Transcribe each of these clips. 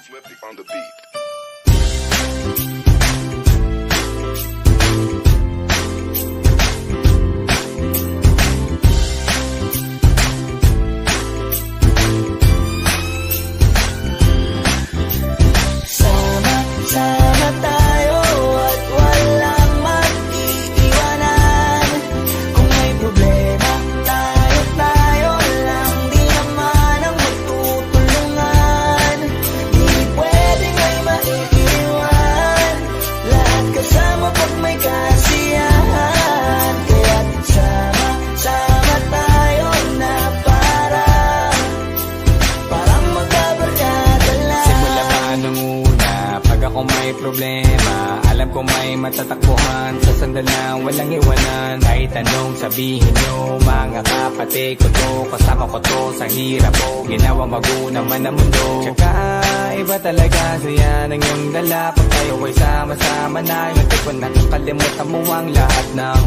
Slippy on the beat. Sama tayo at walang mag-iiwanan. Kung may problema, tayo lang, di naman ang magtutulungan. Di pwedeng may maiiwan, lahat kasama pag may kasiyahan. Kaya't sama tayo na parang magkabarkada lang. Simula pa nung una, pag ako may problema, alam ko may matatakbuhan. Sa sandalang walang iwanan, kahit anong sabihin nyo, mga kapatid ko to, kasama ko to sa hirap ko, ginawa bago naman ang mundo. Tsaka iba talaga saya ng iyong dala, pag tayo ay sama-sama na, hindi ko nakakalimutan mo ang lahat ng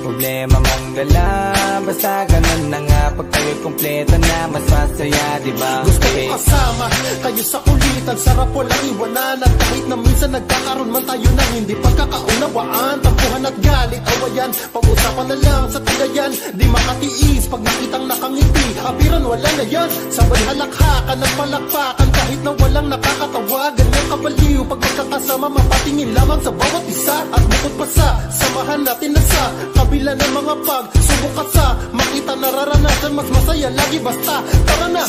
problema mong dala. Basta ganun na nga, pag tayo'y kompleto na, mas masaya, diba? Gusto ko kasama kayo sa kulitan, sarap walang iwanan. At kahit na minsan nagkakaroon man tayo ng hindi pagkakaunawaan, tampuhan at galit, awayan, pag-usapan na lang sa tagayan. Di makatiis pag nakitang nakangiti, abiran wala na yan. Sabay halakhakan at palakpakan, kahit na walang nakakatawa. Ganyan kabaliw pag magkakasama, mapatingin lamang sa bawat isa. At bukod pa sa samahan natin na sa kabila ng mga pagsubok at sa makita nararanasan, mas masaya lagi basta tara na.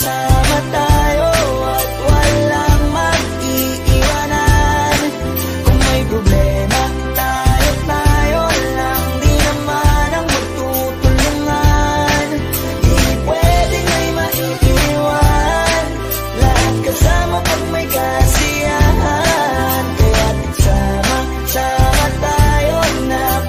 Sama tayo at walang mag-iiwanan. Kung may problema, tayo lang, di naman ang magtutulungan. Di pwedeng may maiiwan, lahat kasama pag may kasiyahan. Kaya't sama tayo na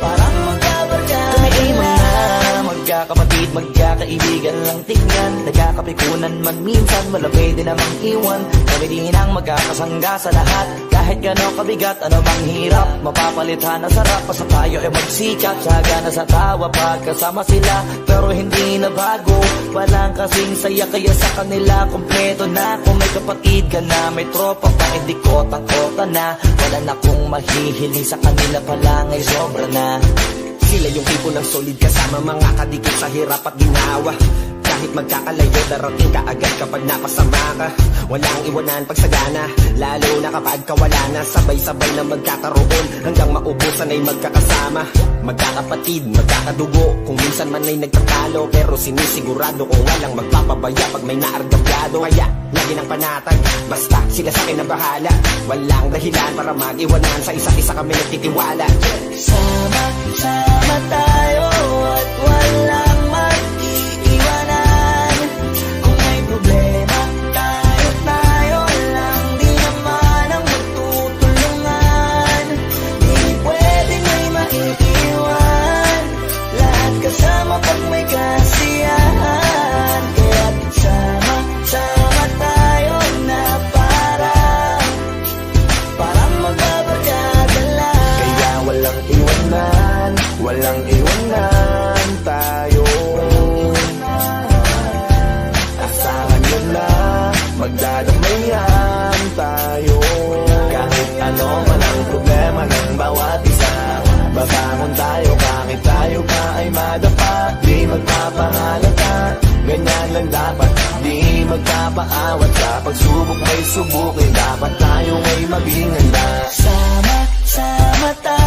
parang magkabarkada. Kami ay mga magkakapatid, magkakaibigan lang tingnan. Nagkakapikunan man minsan, wala pwede namang iwan. Kami din ang magkakasangga sa lahat. Kahit gano'ng kabigat, ano bang hirap, mapapalitan na sarap. Basta tayo ay magsikap, sagana sa tawa pagkasama sila. Pero hindi na bago, walang kasing saya, kaya sa kanila kompleto na. Kung may kapatid ka na, may tropa pa, hindi kotang-kota na. Wala na kong mahihiling sa kanila pala, ngay sobra na. Sila yung tipo ng solid kasama, mga kadikit sa hirap at ginawa. Kahit magkakalayo, darating ka agad kapag napasama ka. Walang iwanan pag sagana, lalo na kapag kawala na. Sabay-sabay na magkakaroon, hanggang maubusan ay magkakasama. Magkakapatid, magkakadugo, kung minsan man ay nagtatalo, pero sinisigurado ko walang magpapabaya pag may naargabyado. Kaya lagi ng panatag, basta sila sa akin na bahala. Walang dahilan para mag-iwanan, sa isa't isa kami nagtitiwala. Sama tayo at walang mag-iiwanan. Kung may problema, tayo lang, di naman ang magtutulungan. Di pwedeng may maiiwan, lahat kasama pag may kasiyahan. Kaya't sama tayo na parang magbabarkada lang. Kaya walang iwanan tayo. Asahan nyo na, magdadamayan tayo. Kahit ano man ang problema ng bawat isa, babangon tayo kahit tayo pa ay madapa. Di magpapangalata, ganyan lang dapat. Di magpapaawat sa pagsubok may subukin. Dapat tayo ay maging handa. Sama tayo